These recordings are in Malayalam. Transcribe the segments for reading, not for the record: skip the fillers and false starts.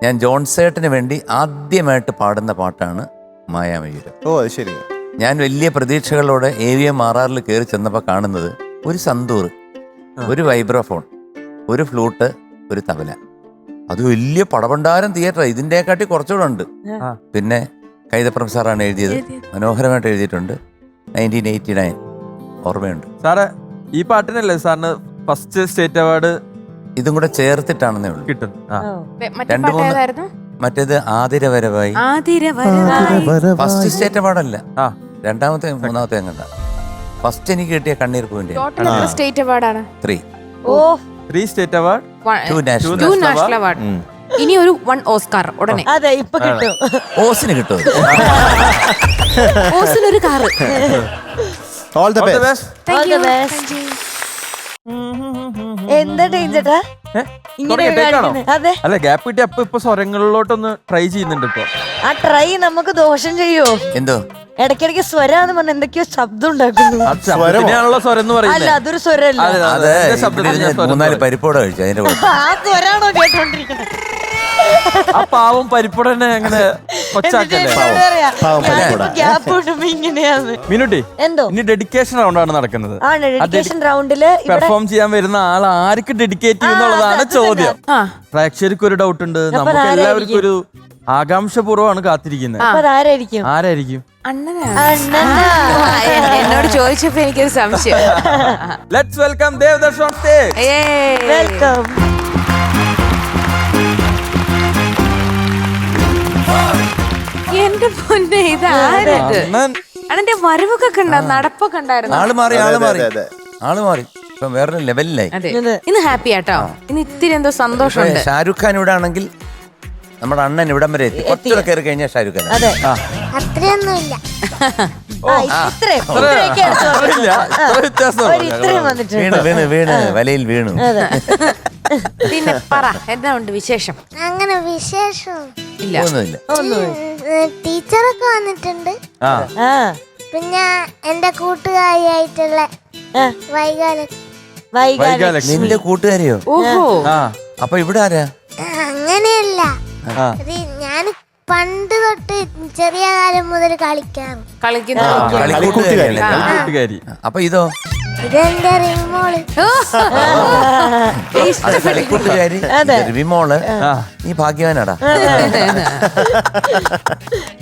ഞാൻ ജോൺസേട്ടന് വേണ്ടി ആദ്യമായിട്ട് പാടുന്ന പാട്ടാണ് മായാമയൂരം. ഓ അത് ശരി. ഞാൻ വലിയ പ്രതീക്ഷകളോടെ AVM RR കയറി ചെന്നപ്പോൾ കാണുന്നത് ഒരു സന്തൂർ, ഒരു വൈബ്രോഫോൺ, ഒരു ഫ്ലൂട്ട്, ഒരു തബല. അത് വലിയ പടഭണ്ഡാരം തിയേറ്റർ. ഇതിൻ്റെക്കാട്ടി കുറച്ചുകൂടെ ഉണ്ട്. പിന്നെ കൈതപ്രം സാറാണ് എഴുതിയത്, മനോഹരമായിട്ട് എഴുതിയിട്ടുണ്ട്. 1989 ഓർമ്മയുണ്ട്. സാറ് ഈ പാട്ടിനല്ലേ സാറിന് ഫസ്റ്റ് സ്റ്റേറ്റ് അവാർഡ്? ഇതും കൂടെ ചേർത്തിട്ടാണെന്നേ ഉള്ളൂ കിട്ടും. രണ്ട് മൂന്ന്. മറ്റേത് ആതിരവരവായി ഫസ്റ്റ് സ്റ്റേറ്റ് അവാർഡല്ല, രണ്ടാമത്തെ മൂന്നാമത്തെ എങ്ങണ്ട. ഫസ്റ്റ് എനിക്ക് കിട്ടിയ കണ്ണീർ പോയിന്റ് സ്റ്റേറ്റ് അവാർഡാണ് 3 state award, 2 national. 2 national award. ഇനി ഒരു 1 ഓസ്കാർ ഉടനെ. അതെ, ഇപ്പൊ കിട്ടും. ഓസിന് കിട്ടും. ഓസിനൊരു കാറ്. All the best. എന്താ ടേഞ്ചേട്ടാ ഇങ്ങനെ അതെ അല്ല ഗ്യാപ്പ് കിട്ടി. ഇപ്പൊ സ്വരങ്ങളിലോട്ടൊന്ന് ട്രൈ ചെയ്യുന്നുണ്ട് ഇപ്പൊ. ആ ട്രൈ നമുക്ക് ദോഷം ചെയ്യോ? എന്തോ ഇടയ്ക്കിടയ്ക്ക് സ്വരാന്ന് പറഞ്ഞ എന്തൊക്കെയോ ശബ്ദം ഉണ്ടാക്കുന്നു. ശബ്ദത്തിനാണല്ലോ സ്വരം എന്ന് അല്ല, പറയുന്നത്. അതൊരു സ്വരല്ല. അത് 3-4 പരിപ്പോടെ കഴിച്ചു അതിന്റെ കുഴപ്പം. ആ സ്വരാണോ കേട്ടോണ്ടിരിക്കുന്നത്? ആ പാവം പരിപ്പുടനെ അങ്ങനെ മീനുട്ടി. എന്തോ ഇനി ഡെഡിക്കേഷൻ റൗണ്ടാണ് നടക്കുന്നത്. ആണ് ഡെഡിക്കേഷൻ റൗണ്ടില് പെർഫോം ചെയ്യാൻ വരുന്ന ആൾ ആർക്ക് ഡെഡിക്കേറ്റ് ചെയ്യുന്നുള്ളതാണ് ചോദ്യം. പ്രേക്ഷകർക്ക് ഒരു ഡൗട്ട് ഉണ്ട്, നമുക്ക് എല്ലാവർക്കും ഒരു ആകാംക്ഷപൂർവ്വമാണ് കാത്തിരിക്കുന്നത്. ആരായിരിക്കും? ആരായിരിക്കും? എന്നോട് ചോദിച്ചപ്പോ എനിക്കൊരു സംശയം. Let's welcome Devadarshan on stage. Welcome. എന്റെ പൊന്നെ, ഇതാരത്? അണ്ണന്റെ വരവൊക്കെ കണ്ട, നടപ്പൊക്കെ ഉണ്ടായിരുന്നു. ആള് മാറി ഇപ്പൊ വേറെ ലെവലിലായി. അതെ, ഇന്ന് ഹാപ്പി ആട്ടോ. ഇന്ന് ഇത്തിരി എന്തോ സന്തോഷമുണ്ട്. ഷാരൂഖ് ഖാൻ ഇവിടെ ആണെങ്കിൽ നമ്മുടെ അണ്ണൻ ഇവിടം വരെ എത്തി. കുറച്ചുകൂടെ കയറി കഴിഞ്ഞാൽ ഷാരൂഖ് ഖാൻ. അത്രയൊന്നുമില്ല. വീണ് വലയിൽ വീണു. പിന്നെ പറ, എന്താ ഉണ്ട് വിശേഷം? അങ്ങനെ വിശേഷം ഇല്ല, ഒന്നുമില്ല. ടീച്ചറൊക്കെ വന്നിട്ടുണ്ട്. പിന്നെ എന്റെ കൂട്ടുകാരിയായിട്ടുള്ള വൈകാലക്ഷ്മി. നിന്റെ കൂട്ടുകാരിയോ? ഓഹോ. അപ്പൊ ഇവിടെ ആരാ? അങ്ങനെയല്ല, ഞാൻ പണ്ട് തൊട്ട് ചെറിയ കാലം മുതൽ കളിക്കുന്നു. കൂട്ടുകാരി. അപ്പൊ ഇതോ? ഇതെന്റെ റിമോള്. കളിക്കൂട്ടുകാരി റിമോള്. നീ ഭാഗ്യവാനാടാ.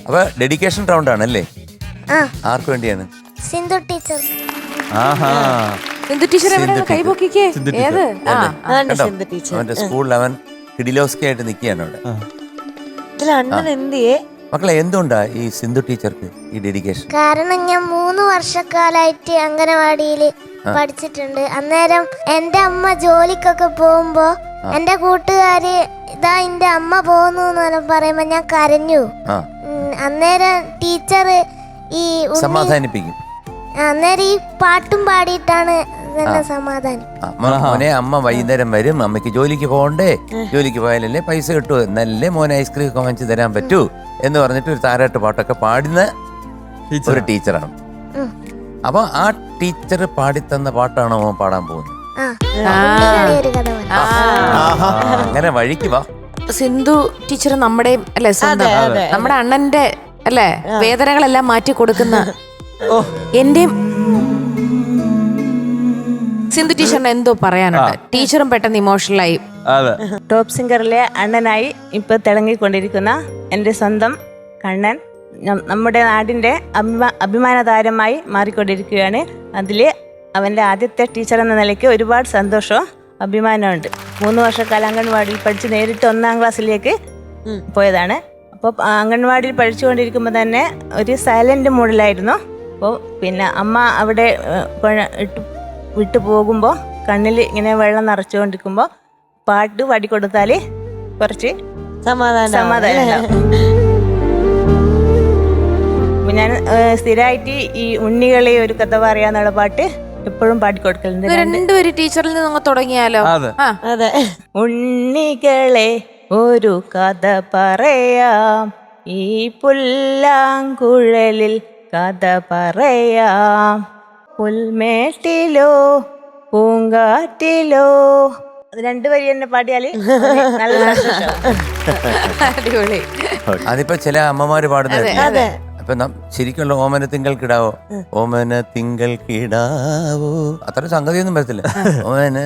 അപ്പൊ ഡെഡിക്കേഷൻ റൗണ്ട് ആണല്ലേ? ആർക്ക് വേണ്ടിയാണ്? സിന്ധു ടീച്ചർ. സിന്ധു ടീച്ചർ കൈപൊക്കിക്കേ. ഏത്? അവന്റെ സ്കൂളിൽ അവൻ കിഡിലോസ്കി ആയിട്ട് നിൽക്കുകയാണ് അവിടെ. അണ്ണൻ എന്തിയേ? മക്കളെ, എന്തുകൊണ്ടാ ഈ സിന്ധു ടീച്ചർക്ക് ഈ ഡെഡിക്കേഷൻ? കാരണം ഞാൻ 3 വർഷക്കാലായിട്ട് അംഗനവാടിയിൽ പഠിച്ചിട്ടുണ്ട്. അന്നേരം എന്റെ അമ്മ ജോലിക്കൊക്കെ പോകുമ്പോ എന്റെ കൂട്ടുകാര് ഇതാ എന്റെ അമ്മ പോകുന്നു എന്ന് പറയുമ്പോ ഞാൻ കരഞ്ഞു. അന്നേരം ടീച്ചർ ഈ സമാധാനിപ്പിക്കും. അന്നേരം ഈ പാട്ടും പാടിയിട്ടാണ് സമാധാനം. മോനെ, അമ്മ വൈകുന്നേരം വരും, അമ്മയ്ക്ക് ജോലിക്ക് പോകണ്ടേ, ജോലിക്ക് പോയാലല്ലേ പൈസ കിട്ടൂ, എന്നല്ലേ മോനെ ഐസ്ക്രീം ഒക്കെ വാങ്ങിച്ചു തരാൻ പറ്റൂ എന്ന് പറഞ്ഞിട്ട് ഒരു താരാട്ട് പാട്ടൊക്കെ പാടുന്ന ഒരു ടീച്ചറാണ്. അപ്പൊ ആ ടീച്ചർ പാടിത്തന്ന പാട്ടാണോ മോൻ പാടാൻ പോകുന്നത്? അങ്ങനെ വഴിക്ക് വാ. സിന്ധു ടീച്ചർ നമ്മുടെ അല്ലേ, നമ്മുടെ അണ്ണന്റെ അല്ലേ വേദനകളെല്ലാം മാറ്റി കൊടുക്കുന്ന എന്റെ സിന്ധു ടീച്ചറിന് എന്തോ പറയാനുണ്ട്. ടീച്ചറും പെട്ടെന്ന് ഇമോഷണലായി. ടോപ്പ് സിംഗറിലെ അണ്ണനായി ഇപ്പൊ തിളങ്ങിക്കൊണ്ടിരിക്കുന്ന എൻ്റെ സ്വന്തം കണ്ണൻ നമ്മുടെ നാടിൻ്റെ അഭിമാന താരമായി മാറിക്കൊണ്ടിരിക്കുകയാണ്. അതിൽ അവൻ്റെ ആദ്യത്തെ ടീച്ചർ എന്ന നിലയ്ക്ക് ഒരുപാട് സന്തോഷവും അഭിമാനമുണ്ട്. 3 വർഷക്കാലം അംഗൻവാടിയിൽ പഠിച്ച് നേരിട്ട് 1-ാം ക്ലാസ്സിലേക്ക് പോയതാണ്. അപ്പോൾ അംഗൻവാടിയിൽ പഠിച്ചുകൊണ്ടിരിക്കുമ്പോൾ തന്നെ ഒരു സൈലൻ്റ് മൂഡിലായിരുന്നു. അപ്പോൾ പിന്നെ അമ്മ അവിടെ വിട്ടു പോകുമ്പോൾ കണ്ണിൽ ഇങ്ങനെ വെള്ളം നിറച്ചുകൊണ്ടിരിക്കുമ്പോൾ പാട്ട് പാടിക്കൊടുത്താൽ കുറച്ച് സമാധാനം ഉണ്ടാവും. ഞാൻ സ്ഥിരമായിട്ട് ഈ ഉണ്ണികളെ ഒരു കഥ പറയാന്നുള്ള പാട്ട് എപ്പോഴും പാടിക്കൊടുക്കലുണ്ട്. രണ്ടുപേരും ടീച്ചറിൽ നിന്ന് തുടങ്ങിയാലോ? അതെ. ഉണ്ണികളെ ഒരു കഥ പറയാം, ഈ പുല്ലാങ്കുഴലിൽ കഥ പറയാം. പുൽമേട്ടിലോ പൂങ്കാറ്റിലോ അത് 2 വരി തന്നെ പാടിയാല് നല്ല സന്തോഷം. അടിപൊളി. അതിപ്പോ ചില അമ്മമാര് പാടുന്നത് അതെ. അപ്പൊ ശരിക്കുള്ള ഓമന തിങ്കൾ കിടാവോ, ഓമന തിങ്കൾ കിടാവോ, അത്ര സംഗതിയൊന്നും വരത്തില്ല. ഓമന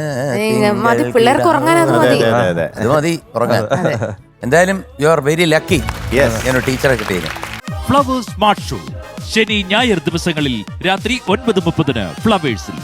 മതി, പിള്ളേർക്ക് ഉറങ്ങാൻ അത് മതി. അത് മതി ഉറങ്ങാൻ. എന്തായാലും യു ആർ വെരി ലക്കി ഞാൻ ടീച്ചറെ കിട്ടിയത്. ഫ്ലവേഴ്സ് സ്മാർട്ട് ഷോ ശനി ഞായർ ദിവസങ്ങളിൽ രാത്രി 9:30 ഫ്ലവേഴ്സിൽ.